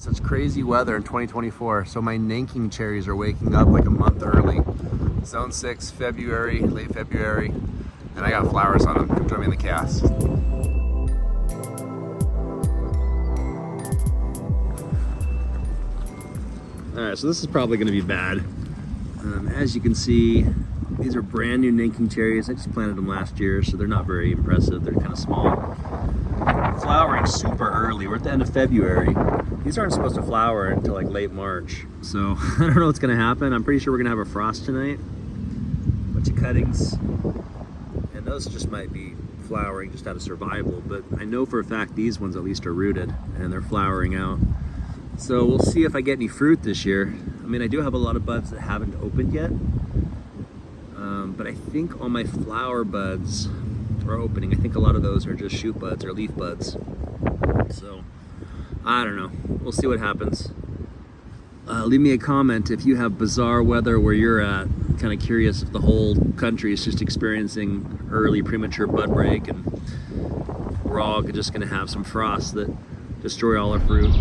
Such crazy weather in 2024. So my Nanking cherries are waking up like a month early. Zone 6, February, late February. And I got flowers on them. Come join me in the cast. All right, so this is probably gonna be bad. As you can see, these are brand new Nanking cherries. I just planted them last year, so they're not very impressive. They're kind of small. Flowering super early. We're at the end of February. These aren't supposed to flower until like late March. So I don't know what's gonna happen. I'm pretty sure we're gonna have a frost tonight. Bunch of cuttings. And those just might be flowering just out of survival, but I know for a fact these ones at least are rooted and they're flowering out. So we'll see if I get any fruit this year. I mean, I do have a lot of buds that haven't opened yet. But I think all my flower buds are opening. I think a lot of those are just shoot buds or leaf buds. So I don't know. We'll see what happens. Leave me a comment if you have bizarre weather where you're at. I'm kind of curious if the whole country is just experiencing early premature bud break and we're all just going to have some frost that destroy all our fruit.